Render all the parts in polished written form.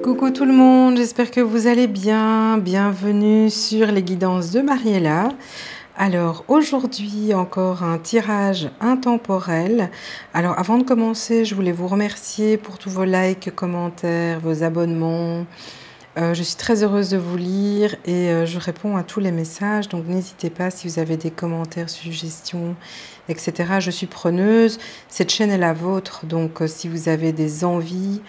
Coucou tout le monde, j'espère que vous allez bien. Bienvenue sur les guidances de Mariella. Alors aujourd'hui encore un tirage intemporel. Alors avant de commencer, je voulais vous remercier pour tous vos likes, commentaires, vos abonnements. Je suis très heureuse de vous lire et je réponds à tous les messages. Donc n'hésitez pas si vous avez des commentaires, suggestions, etc. Je suis preneuse. Cette chaîne est la vôtre. Donc si vous avez des envies...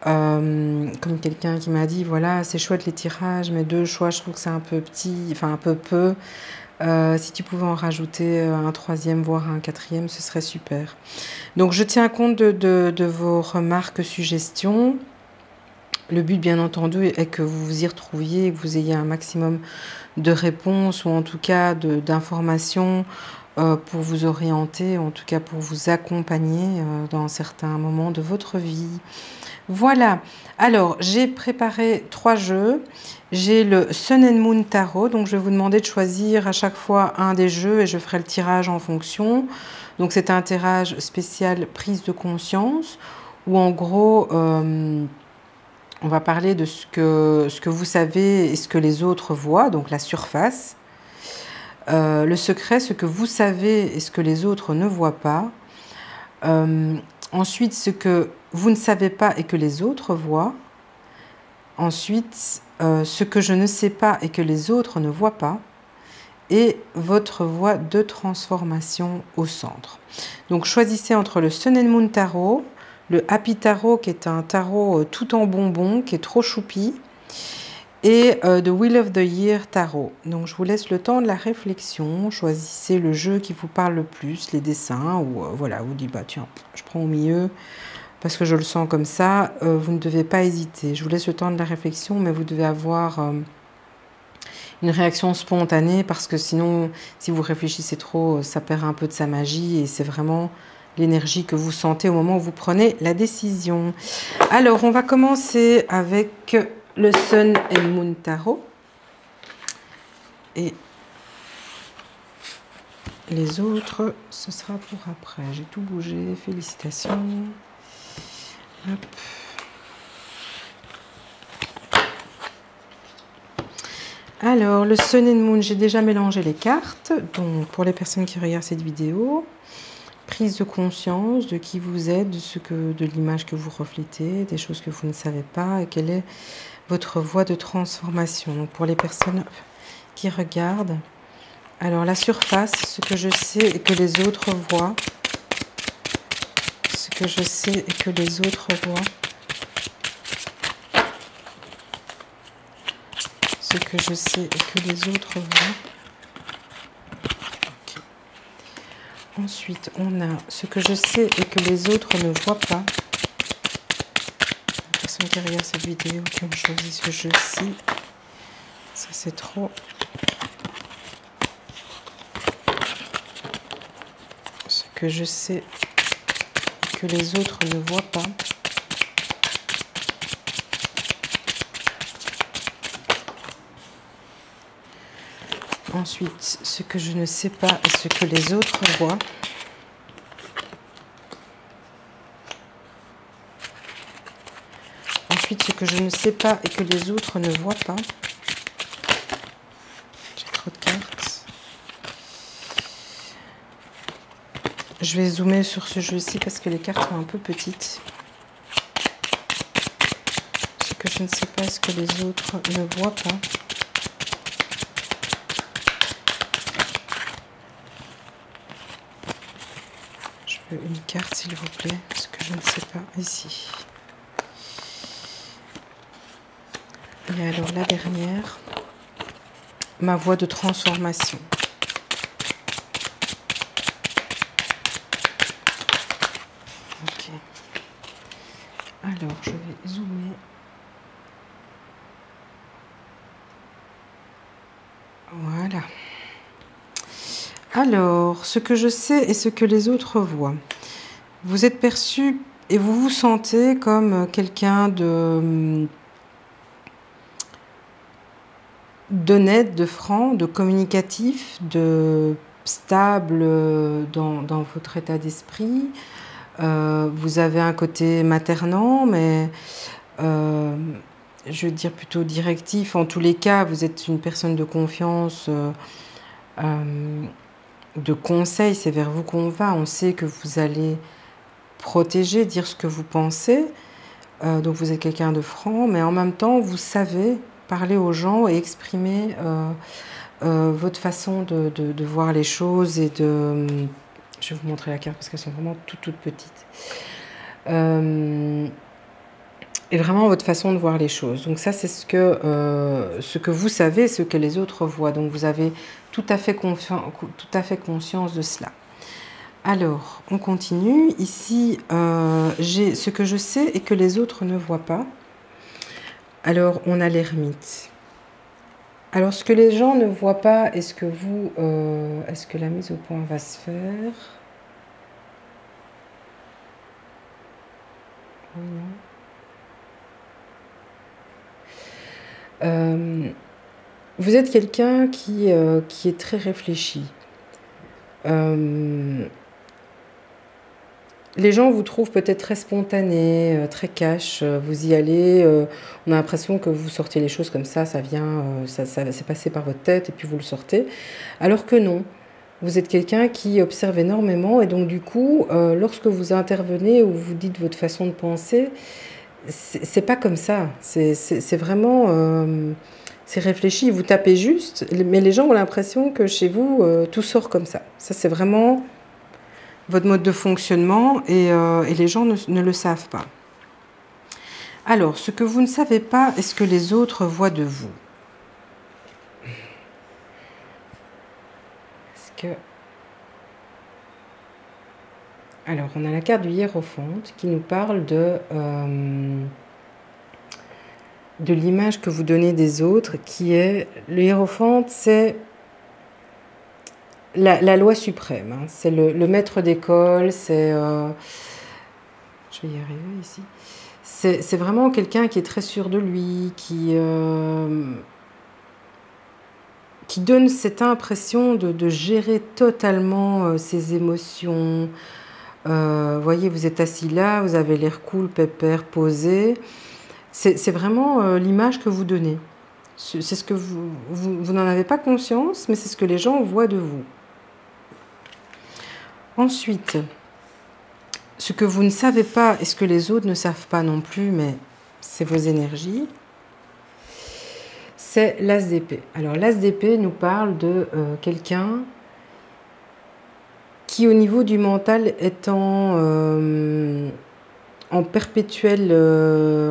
comme quelqu'un qui m'a dit, voilà, c'est chouette les tirages, mais 2 choix, je trouve que c'est un peu petit, enfin un peu peu. Si tu pouvais en rajouter un 3e, voire un 4e, ce serait super. Donc je tiens compte de vos remarques, suggestions. Le but, bien entendu, est que vous vous y retrouviez, que vous ayez un maximum de réponses, ou en tout cas d'informations pour vous orienter, en tout cas pour vous accompagner dans certains moments de votre vie. Voilà, alors j'ai préparé 3 jeux. J'ai le Sun and Moon Tarot, donc je vais vous demander de choisir à chaque fois un des jeux et je ferai le tirage en fonction. Donc c'est un tirage spécial prise de conscience où en gros on va parler de ce que vous savez et ce que les autres voient, donc la surface. Le secret, ce que vous savez et ce que les autres ne voient pas. Ensuite, ce que vous ne savez pas et que les autres voient. Ensuite, ce que je ne sais pas et que les autres ne voient pas. Et votre voie de transformation au centre. Donc, choisissez entre le Sun and Moon Tarot, le Happy Tarot, qui est un tarot tout en bonbons, qui est trop choupi, et The Wheel of the Year Tarot. Donc, je vous laisse le temps de la réflexion. Choisissez le jeu qui vous parle le plus, les dessins, ou voilà, vous dites, bah tiens, je prends au milieu, parce que je le sens comme ça. Vous ne devez pas hésiter. Je vous laisse le temps de la réflexion, mais vous devez avoir une réaction spontanée, parce que sinon, si vous réfléchissez trop, ça perd un peu de sa magie, et c'est vraiment l'énergie que vous sentez au moment où vous prenez la décision. Alors, on va commencer avec le Sun and Moon Tarot. Et les autres, ce sera pour après. J'ai tout bougé, félicitations. Hop. Alors, le Sun and Moon, j'ai déjà mélangé les cartes. Donc, pour les personnes qui regardent cette vidéo, prise de conscience de qui vous êtes, de l'image que vous reflétez, des choses que vous ne savez pas, et quelle est votre voie de transformation. Donc, pour les personnes qui regardent, alors la surface, ce que je sais et que les autres voient, ce que je sais et que les autres voient, ce que je sais et que les autres voient. Okay. Ensuite, on a ce que je sais et que les autres ne voient pas. Les personnes qui regardent cette vidéo qui ont choisi ce jeu-ci, ça c'est trop. Ce que je sais et que les autres ne voient pas. Ensuite, ce que je ne sais pas et ce que les autres voient. Ensuite, ce que je ne sais pas et que les autres ne voient pas. J'ai trop de cartes. Je vais zoomer sur ce jeu-ci parce que les cartes sont un peu petites. Ce que je ne sais pas et ce que les autres ne voient pas. Une carte s'il vous plaît, ce que je ne sais pas ici. Et alors la dernière, ma voie de transformation. Ok. Alors je vais zoomer. Voilà. Alors, ce que je sais et ce que les autres voient. Vous êtes perçu et vous vous sentez comme quelqu'un d'honnête, de franc, de communicatif, de stable dans votre état d'esprit. Vous avez un côté maternant, mais je veux dire plutôt directif. En tous les cas, vous êtes une personne de confiance, de conseil, c'est vers vous qu'on va. On sait que vous allez protéger, dire ce que vous pensez. Donc vous êtes quelqu'un de franc, mais en même temps, vous savez parler aux gens et exprimer votre façon de voir les choses et de... Je vais vous montrer la carte parce qu'elles sont vraiment toutes petites. Et vraiment votre façon de voir les choses. Donc ça, c'est ce que vous savez, ce que les autres voient. Donc vous avez tout à fait conscience de cela. Alors, on continue. Ici, j'ai ce que je sais et que les autres ne voient pas. Alors, on a l'ermite. Alors, ce que les gens ne voient pas, est-ce que la mise au point va se faire? Oui, non. Vous êtes quelqu'un qui est très réfléchi. Les gens vous trouvent peut-être très spontané, très cash. Vous y allez, on a l'impression que vous sortez les choses comme ça vient, ça c'est passé par votre tête et puis vous le sortez. Alors que non, vous êtes quelqu'un qui observe énormément et donc du coup, lorsque vous intervenez ou vous dites votre façon de penser, c'est pas comme ça. C'est vraiment, c'est réfléchi. Vous tapez juste, mais les gens ont l'impression que chez vous, tout sort comme ça. Ça, c'est vraiment votre mode de fonctionnement et les gens ne le savent pas. Alors, ce que vous ne savez pas, est-ce que les autres voient de vous? Alors, on a la carte du Hiérophante qui nous parle de l'image que vous donnez des autres, qui est... Le Hiérophante, c'est la loi suprême, hein. C'est le maître d'école, c'est... je vais y arriver ici. C'est vraiment quelqu'un qui est très sûr de lui, qui donne cette impression de gérer totalement ses émotions. Voyez, vous êtes assis là, vous avez l'air cool, pépère, posé. C'est vraiment l'image que vous donnez. C'est ce que vous n'en avez pas conscience, mais c'est ce que les gens voient de vous. Ensuite, ce que vous ne savez pas et ce que les autres ne savent pas non plus, mais c'est vos énergies, c'est l'as d'épée. Alors l'as d'épée nous parle de quelqu'un qui au niveau du mental est en perpétuel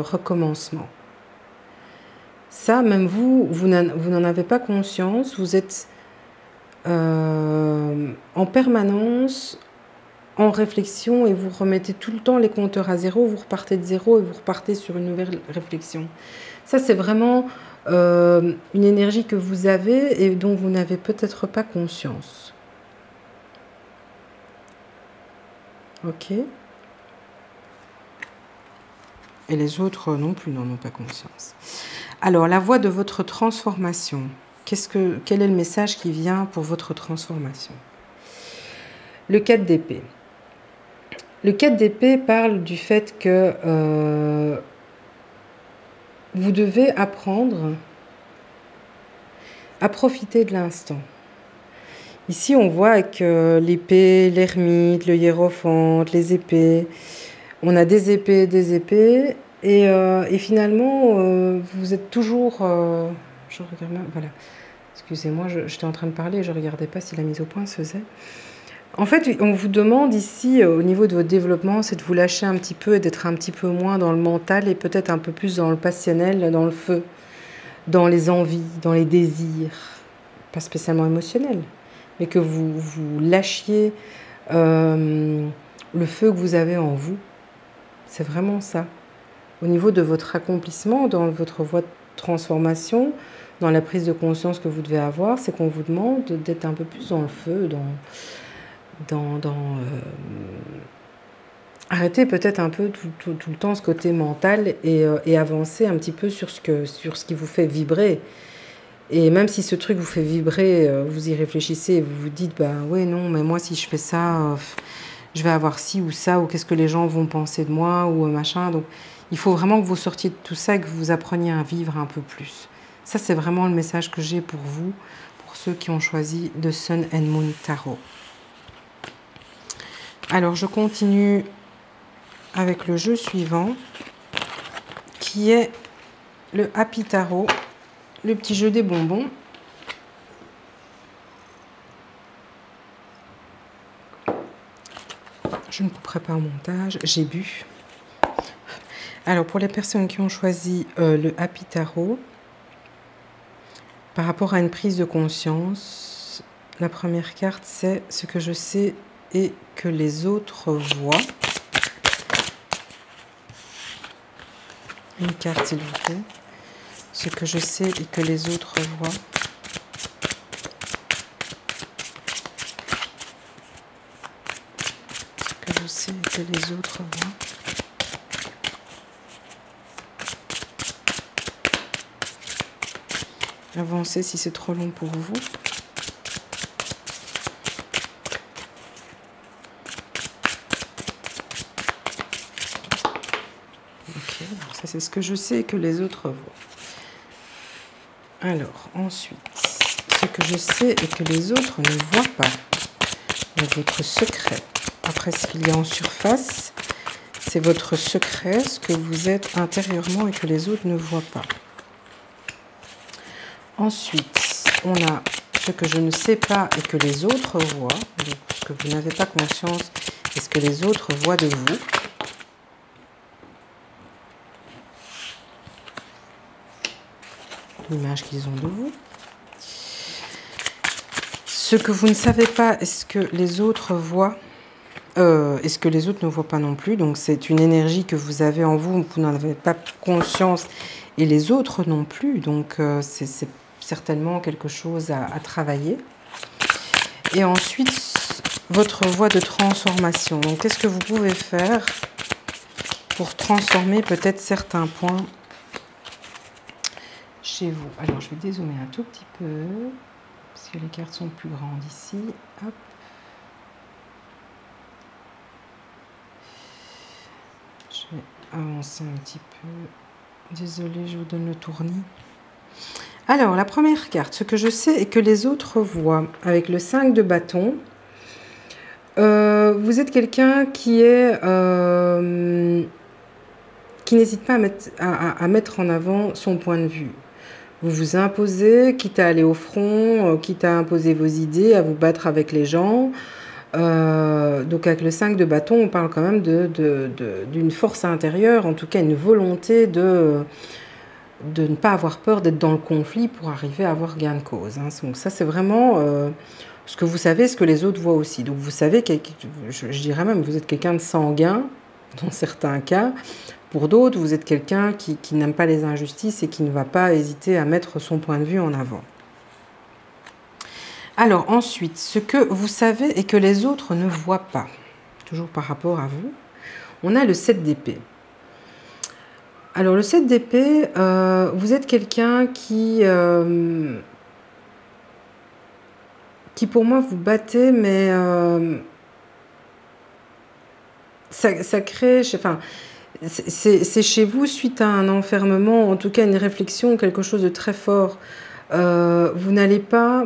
recommencement. Ça, même vous n'en avez pas conscience, vous êtes en permanence en réflexion et vous remettez tout le temps les compteurs à zéro, vous repartez de zéro et vous repartez sur une nouvelle réflexion. Ça, c'est vraiment une énergie que vous avez et dont vous n'avez peut-être pas conscience. Ok. Et les autres non plus n'en ont pas conscience. Alors, la voie de votre transformation. Quel est le message qui vient pour votre transformation? Le 4 d'épée. Le 4 d'épée parle du fait que vous devez apprendre à profiter de l'instant. Ici, on voit avec l'épée, l'ermite, le hiérophante, les épées. On a des épées, et finalement, vous êtes toujours... je regarde même, voilà. Excusez-moi, j'étais en train de parler et je ne regardais pas si la mise au point se faisait. En fait, on vous demande ici, au niveau de votre développement, c'est de vous lâcher un petit peu et d'être un petit peu moins dans le mental et peut-être un peu plus dans le passionnel, dans le feu, dans les envies, dans les désirs, pas spécialement émotionnels, mais que vous lâchiez le feu que vous avez en vous. C'est vraiment ça. Au niveau de votre accomplissement, dans votre voie de transformation, dans la prise de conscience que vous devez avoir, c'est qu'on vous demande d'être un peu plus dans le feu, arrêter peut-être un peu tout le temps ce côté mental et avancer un petit peu sur ce qui vous fait vibrer. Et même si ce truc vous fait vibrer, vous y réfléchissez et vous vous dites, bah ouais, non, mais moi si je fais ça, je vais avoir ci ou ça, ou qu'est-ce que les gens vont penser de moi, ou machin. Donc Il faut vraiment que vous sortiez de tout ça et que vous appreniez à vivre un peu plus. Ça, c'est vraiment le message que j'ai pour vous, pour ceux qui ont choisi The Sun and Moon Tarot. Alors, je continue avec le jeu suivant, qui est le Happy Tarot, le petit jeu des bonbons. Je ne couperai pas au montage, j'ai bu. Alors, pour les personnes qui ont choisi le Happy Tarot, par rapport à une prise de conscience, la première carte, c'est ce que je sais et que les autres voient. Une carte, s'il vous plaît. Ce que je sais et que les autres voient. Ce que je sais et que les autres voient. Avancez si c'est trop long pour vous. Ok, ça c'est ce que je sais et que les autres voient. Alors, ensuite, ce que je sais et que les autres ne voient pas. Votre secret. Après, ce qu'il y a en surface, c'est votre secret, ce que vous êtes intérieurement et que les autres ne voient pas. Ensuite, on a ce que je ne sais pas et que les autres voient. Donc, ce que vous n'avez pas conscience et ce que les autres voient de vous. L'image qu'ils ont de vous. Ce que vous ne savez pas est ce que les autres voient. Et ce que les autres ne voient pas non plus. Donc, c'est une énergie que vous avez en vous, vous n'en avez pas conscience et les autres non plus. Donc, c'est certainement quelque chose à travailler. Et ensuite, votre voie de transformation. Donc, qu'est-ce que vous pouvez faire pour transformer peut-être certains points chez vous? Alors, je vais dézoomer un tout petit peu, parce que les cartes sont plus grandes ici. Hop. Je vais avancer un petit peu. Désolée, je vous donne le tournis. Alors, la première carte, ce que je sais et que les autres voient, avec le 5 de bâton. Vous êtes quelqu'un qui n'hésite pas à mettre en avant son point de vue. Vous vous imposez, quitte à aller au front, quitte à imposer vos idées, à vous battre avec les gens. Donc avec le 5 de bâton, on parle quand même d'une force intérieure, en tout cas une volonté de ne pas avoir peur d'être dans le conflit pour arriver à avoir gain de cause. Hein. Donc ça, c'est vraiment ce que vous savez, ce que les autres voient aussi. Donc vous savez, je dirais même, vous êtes quelqu'un de sanguin, dans certains cas. Pour d'autres, vous êtes quelqu'un qui n'aime pas les injustices et qui ne va pas hésiter à mettre son point de vue en avant. Alors ensuite, ce que vous savez et que les autres ne voient pas, toujours par rapport à vous, on a le 7 d'épée. Alors le 7 d'épée, vous êtes quelqu'un qui pour moi vous battez, mais ça crée, enfin, c'est chez vous suite à un enfermement, en tout cas une réflexion, quelque chose de très fort. Vous n'allez pas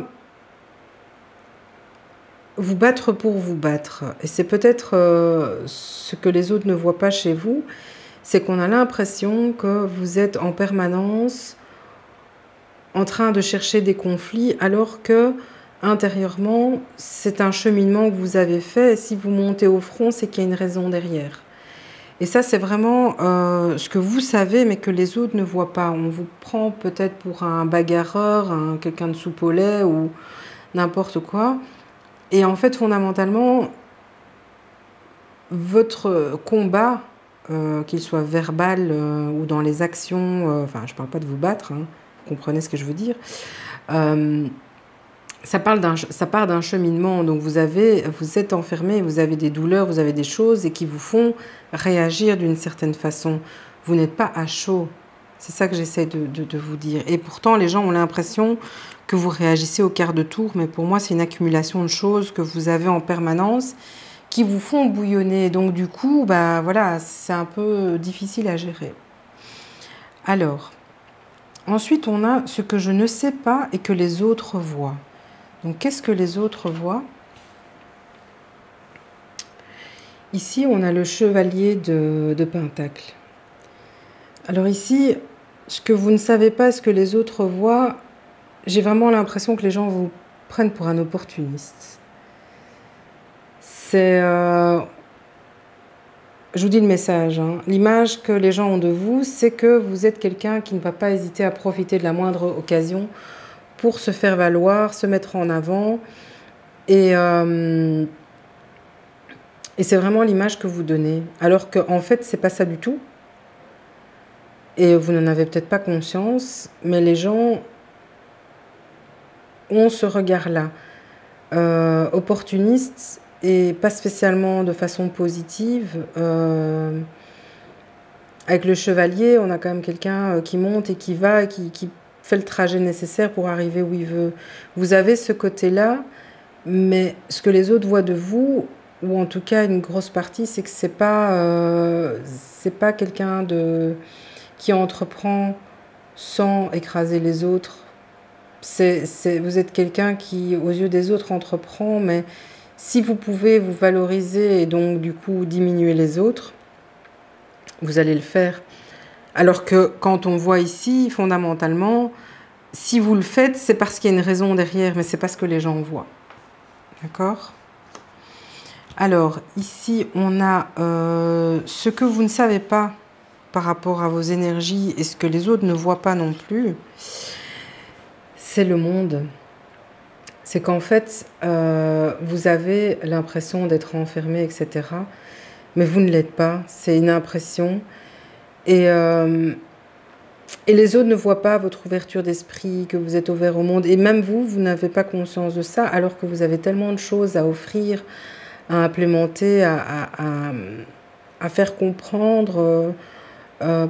vous battre pour vous battre. Et c'est peut-être ce que les autres ne voient pas chez vous, c'est qu'on a l'impression que vous êtes en permanence en train de chercher des conflits, alors que intérieurement, c'est un cheminement que vous avez fait. Et si vous montez au front, c'est qu'il y a une raison derrière. Et ça, c'est vraiment ce que vous savez, mais que les autres ne voient pas. On vous prend peut-être pour un bagarreur, quelqu'un de soupe au lait ou n'importe quoi. Et en fait, fondamentalement, votre combat, qu'il soit verbal ou dans les actions, enfin, je ne parle pas de vous battre, hein, vous comprenez ce que je veux dire, ça part d'un cheminement. Donc vous êtes enfermé, vous avez des douleurs, vous avez des choses et qui vous font réagir d'une certaine façon. Vous n'êtes pas à chaud. C'est ça que j'essaie de vous dire. Et pourtant, les gens ont l'impression que vous réagissez au quart de tour, mais pour moi, c'est une accumulation de choses que vous avez en permanence qui vous font bouillonner. Donc du coup, bah voilà, c'est un peu difficile à gérer. Alors, ensuite on a ce que je ne sais pas et que les autres voient. Donc qu'est-ce que les autres voient? Ici, on a le chevalier de Pentacle. Alors ici, ce que vous ne savez pas, ce que les autres voient, j'ai vraiment l'impression que les gens vous prennent pour un opportuniste. C'est... je vous dis le message, hein. L'image que les gens ont de vous, c'est que vous êtes quelqu'un qui ne va pas hésiter à profiter de la moindre occasion pour se faire valoir, se mettre en avant. Et c'est vraiment l'image que vous donnez. Alors qu'en fait, c'est pas ça du tout. Et vous n'en avez peut-être pas conscience, mais les gens ont ce regard-là. Opportuniste et pas spécialement de façon positive. Avec le chevalier, on a quand même quelqu'un qui monte et qui va, et qui fait le trajet nécessaire pour arriver où il veut. Vous avez ce côté-là, mais ce que les autres voient de vous, ou en tout cas une grosse partie, c'est que c'est pas quelqu'un qui entreprend sans écraser les autres. Vous êtes quelqu'un qui, aux yeux des autres, entreprend, mais si vous pouvez vous valoriser et donc du coup diminuer les autres, vous allez le faire. Alors que quand on voit ici, fondamentalement, si vous le faites, c'est parce qu'il y a une raison derrière, mais c'est pas ce que les gens voient. D'accord? Alors, ici, on a ce que vous ne savez pas par rapport à vos énergies et ce que les autres ne voient pas non plus, c'est le monde. C'est qu'en fait, vous avez l'impression d'être enfermé, etc. Mais vous ne l'êtes pas, c'est une impression. Et les autres ne voient pas votre ouverture d'esprit, que vous êtes ouvert au monde. Et même vous, vous n'avez pas conscience de ça, alors que vous avez tellement de choses à offrir, à implémenter, à faire comprendre.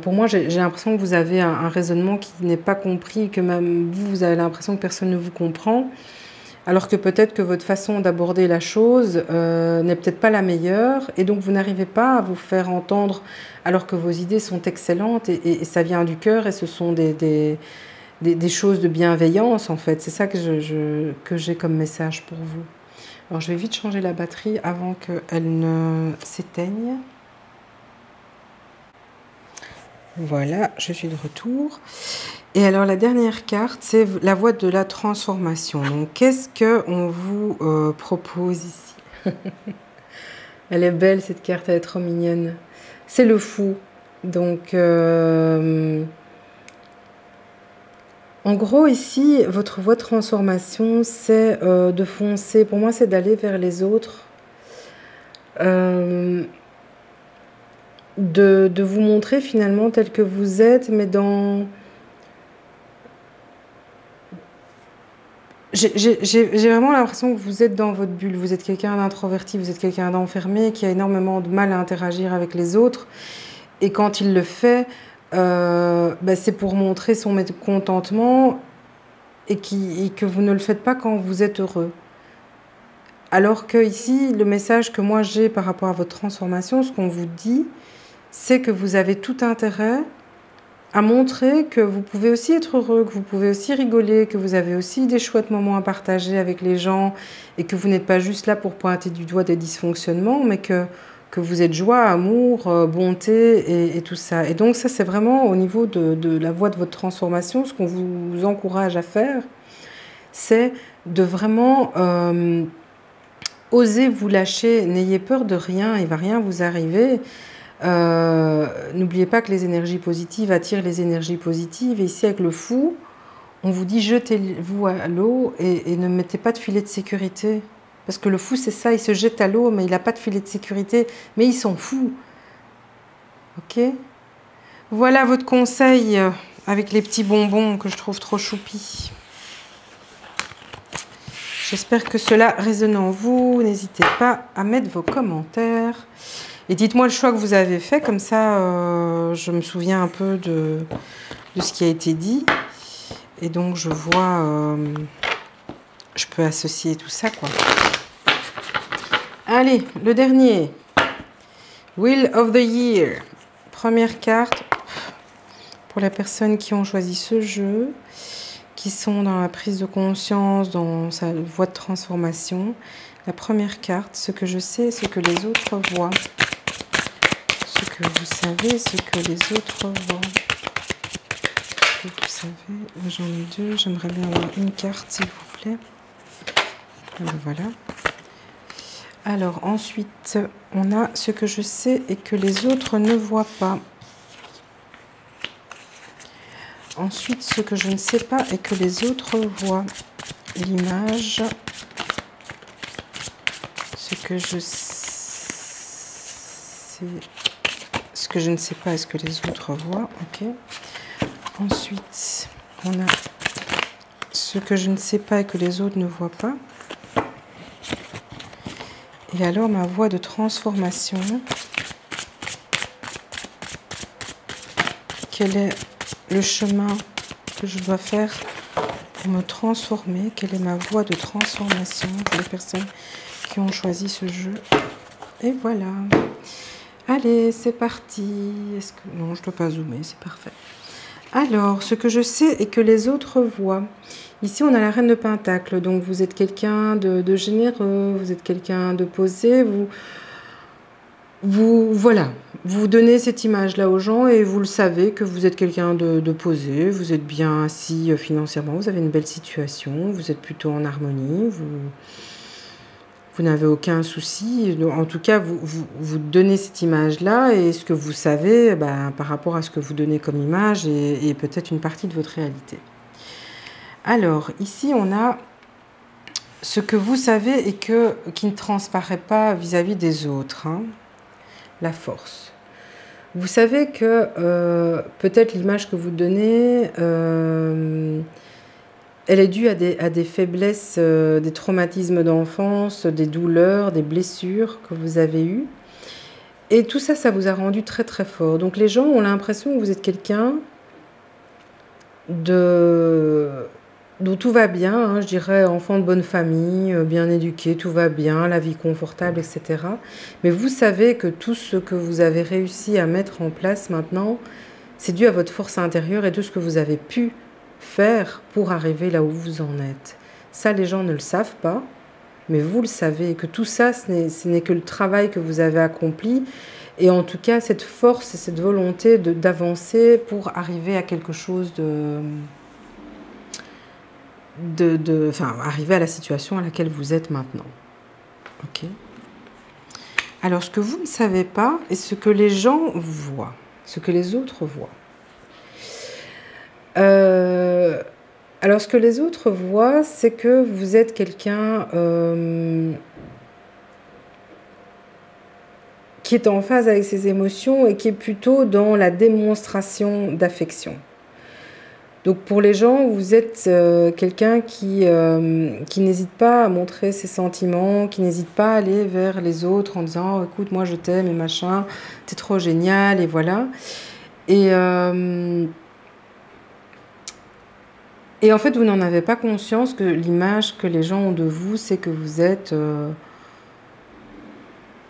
Pour moi, j'ai l'impression que vous avez un raisonnement qui n'est pas compris, que même vous, vous avez l'impression que personne ne vous comprend. Alors que peut-être que votre façon d'aborder la chose n'est peut-être pas la meilleure, et donc vous n'arrivez pas à vous faire entendre alors que vos idées sont excellentes, et ça vient du cœur, et ce sont des choses de bienveillance, en fait. C'est ça que j'ai comme message pour vous. Alors je vais vite changer la batterie avant qu'elle ne s'éteigne. Voilà, je suis de retour. Et alors la dernière carte, c'est la voie de la transformation. Donc qu'est-ce qu'on vous propose ici? Elle est belle cette carte, elle est trop mignonne. C'est le fou. Donc en gros ici, votre voie de transformation, c'est de foncer. Pour moi, c'est d'aller vers les autres. De vous montrer finalement tel que vous êtes, mais dans... J'ai vraiment l'impression que vous êtes dans votre bulle. Vous êtes quelqu'un d'introverti, vous êtes quelqu'un d'enfermé, qui a énormément de mal à interagir avec les autres. Et quand il le fait, c'est pour montrer son mécontentement et que vous ne le faites pas quand vous êtes heureux. Alors que ici, le message que moi j'ai par rapport à votre transformation, ce qu'on vous dit, c'est que vous avez tout intérêt à montrer que vous pouvez aussi être heureux, que vous pouvez aussi rigoler, que vous avez aussi des chouettes moments à partager avec les gens, et que vous n'êtes pas juste là pour pointer du doigt des dysfonctionnements, mais que vous êtes joie, amour, bonté et tout ça. Et donc ça, c'est vraiment au niveau de la voie de votre transformation, ce qu'on vous encourage à faire, c'est de vraiment oser vous lâcher. N'ayez peur de rien, il ne va rien vous arriver. N'oubliez pas que les énergies positives attirent les énergies positives, et ici avec le fou, on vous dit jetez-vous à l'eau et ne mettez pas de filet de sécurité, parce que le fou c'est ça, il se jette à l'eau mais il n'a pas de filet de sécurité, mais il s'en fout. Ok, voilà votre conseil avec les petits bonbons que je trouve trop choupis. J'espère que cela résonne en vous. N'hésitez pas à mettre vos commentaires. Et dites-moi le choix que vous avez fait, comme ça je me souviens un peu de ce qui a été dit. Et donc je vois, je peux associer tout ça, quoi. Allez, le dernier. Wheel of the Year. Première carte pour les personnes qui ont choisi ce jeu, qui sont dans la prise de conscience, dans sa voie de transformation. La première carte, ce que je sais, ce que les autres voient. Ce que vous savez, ce que les autres voient. Ce que vous savez, j'en ai deux, j'aimerais bien avoir une carte s'il vous plaît. Voilà. Alors ensuite, on a ce que je sais et que les autres ne voient pas. Ensuite, ce que je ne sais pas et que les autres voient. L'image. Ce que je sais. Ce que je ne sais pas et ce que les autres voient. Ok. Ensuite, on a ce que je ne sais pas et que les autres ne voient pas. Et alors, ma voie de transformation. Quel est le chemin que je dois faire pour me transformer? Quelle est ma voie de transformation pour les personnes qui ont choisi ce jeu? Et voilà. Allez, c'est parti. Non, je ne dois pas zoomer, c'est parfait. Alors, ce que je sais et que les autres voient. Ici, on a la reine de Pentacle. Donc, vous êtes quelqu'un de généreux, vous êtes quelqu'un de posé. Voilà, vous donnez cette image-là aux gens et vous le savez que vous êtes quelqu'un de posé. Vous êtes bien assis financièrement, vous avez une belle situation, vous êtes plutôt en harmonie, vous n'avez aucun souci. En tout cas, vous donnez cette image-là et ce que vous savez par rapport à ce que vous donnez comme image est peut-être une partie de votre réalité. Alors, ici, on a ce que vous savez et qui ne transparaît pas vis-à-vis des autres. Hein, la force. Vous savez que peut-être l'image que vous donnez, elle est due à des faiblesses, des traumatismes d'enfance, des douleurs, des blessures que vous avez eues. Et tout ça, ça vous a rendu très très fort. Donc les gens ont l'impression que vous êtes quelqu'un dont tout va bien, hein, je dirais enfant de bonne famille, bien éduqué, tout va bien, la vie confortable, etc. Mais vous savez que tout ce que vous avez réussi à mettre en place maintenant, c'est dû à votre force intérieure et de ce que vous avez pu faire pour arriver là où vous en êtes. Ça, les gens ne le savent pas, mais vous le savez, que tout ça, ce n'est que le travail que vous avez accompli, et en tout cas, cette force et cette volonté d'avancer pour arriver à quelque chose arriver à la situation à laquelle vous êtes maintenant. Ok. Alors, ce que vous ne savez pas est ce que les gens voient, ce que les autres voient. Alors, ce que les autres voient, c'est que vous êtes quelqu'un qui est en phase avec ses émotions et qui est plutôt dans la démonstration d'affection. Donc pour les gens, vous êtes quelqu'un qui n'hésite pas à montrer ses sentiments, qui n'hésite pas à aller vers les autres en disant « écoute, moi je t'aime et machin, t'es trop génial » et voilà. Et en fait, vous n'en avez pas conscience que l'image que les gens ont de vous, c'est que vous êtes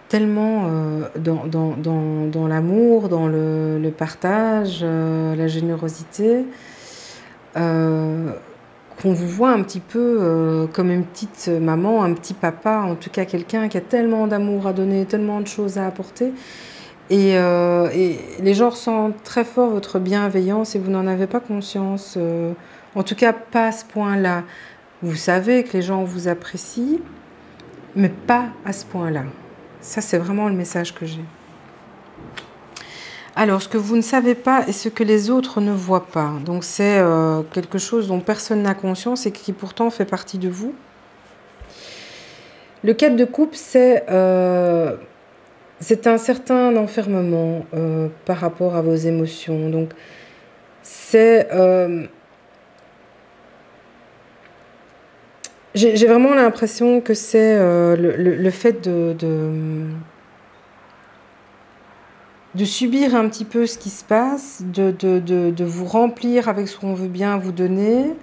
tellement dans l'amour, dans le partage, la générosité, qu'on vous voit un petit peu comme une petite maman, un petit papa, en tout cas quelqu'un qui a tellement d'amour à donner, tellement de choses à apporter. Et les gens ressentent très fort votre bienveillance et vous n'en avez pas conscience, en tout cas pas à ce point-là. Vous savez que les gens vous apprécient, mais pas à ce point-là. Ça, c'est vraiment le message que j'ai. Alors, ce que vous ne savez pas et ce que les autres ne voient pas. Donc, c'est quelque chose dont personne n'a conscience et qui pourtant fait partie de vous. Le 4 de coupe, c'est un certain enfermement par rapport à vos émotions. Donc, c'est... j'ai vraiment l'impression que c'est le fait de subir un petit peu ce qui se passe, de vous remplir avec ce qu'on veut bien vous donner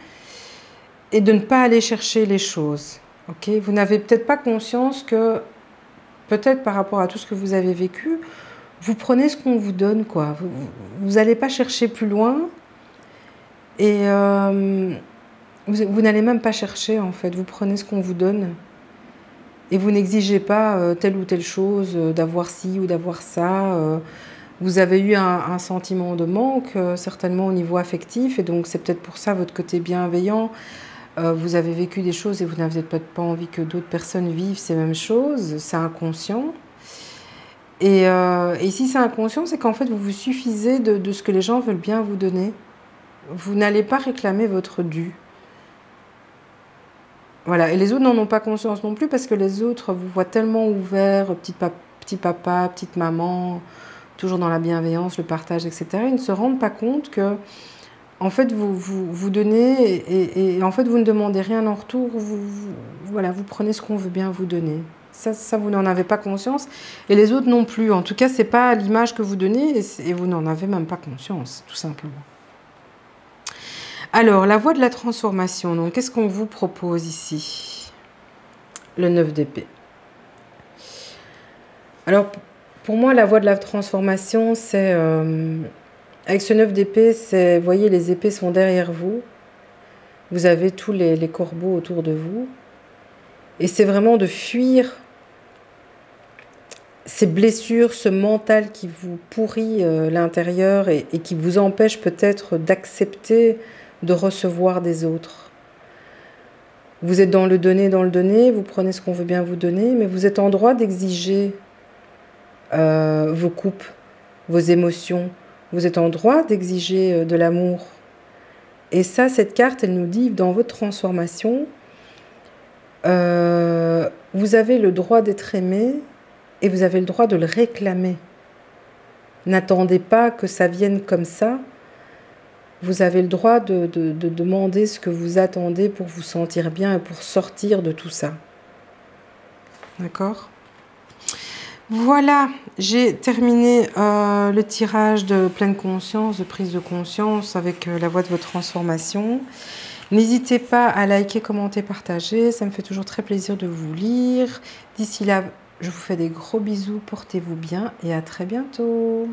et de ne pas aller chercher les choses. Okay, vous n'avez peut-être pas conscience que peut-être par rapport à tout ce que vous avez vécu, vous prenez ce qu'on vous donne, quoi. Vous n'allez pas chercher plus loin et vous n'allez même pas chercher, en fait. Vous prenez ce qu'on vous donne et vous n'exigez pas telle ou telle chose, d'avoir ci ou d'avoir ça. Vous avez eu un sentiment de manque, certainement au niveau affectif, et donc c'est peut-être pour ça votre côté bienveillant. Vous avez vécu des choses et vous n'avez peut-être pas envie que d'autres personnes vivent ces mêmes choses. C'est inconscient. Et si c'est inconscient, c'est qu'en fait, vous vous suffisez de ce que les gens veulent bien vous donner. Vous n'allez pas réclamer votre dû. Voilà. Et les autres n'en ont pas conscience non plus parce que les autres vous voient tellement ouverts, petit papa, petite maman, toujours dans la bienveillance, le partage, etc. Ils ne se rendent pas compte que, en fait, vous donnez et en fait, vous ne demandez rien en retour. Voilà, vous prenez ce qu'on veut bien vous donner. Ça, vous n'en avez pas conscience. Et les autres non plus. En tout cas, ce n'est pas l'image que vous donnez et vous n'en avez même pas conscience, tout simplement. Alors, la voie de la transformation. Donc, qu'est-ce qu'on vous propose ici? Le 9 d'épée. Alors, pour moi, la voie de la transformation, c'est... avec ce 9 d'épée, c'est... Vous voyez, les épées sont derrière vous. Vous avez tous les corbeaux autour de vous. Et c'est vraiment de fuir ces blessures, ce mental qui vous pourrit l'intérieur et qui vous empêche peut-être d'accepter de recevoir des autres. Vous êtes dans le donner, vous prenez ce qu'on veut bien vous donner, mais vous êtes en droit d'exiger vos coupes, vos émotions. Vous êtes en droit d'exiger de l'amour. Et ça, cette carte, elle nous dit, dans votre transformation, vous avez le droit d'être aimé et vous avez le droit de le réclamer. N'attendez pas que ça vienne comme ça. Vous avez le droit de demander ce que vous attendez pour vous sentir bien et pour sortir de tout ça. D'accord ? Voilà, j'ai terminé le tirage de pleine conscience, de prise de conscience avec la voie de votre transformation. N'hésitez pas à liker, commenter, partager. Ça me fait toujours très plaisir de vous lire. D'ici là, je vous fais des gros bisous. Portez-vous bien et à très bientôt.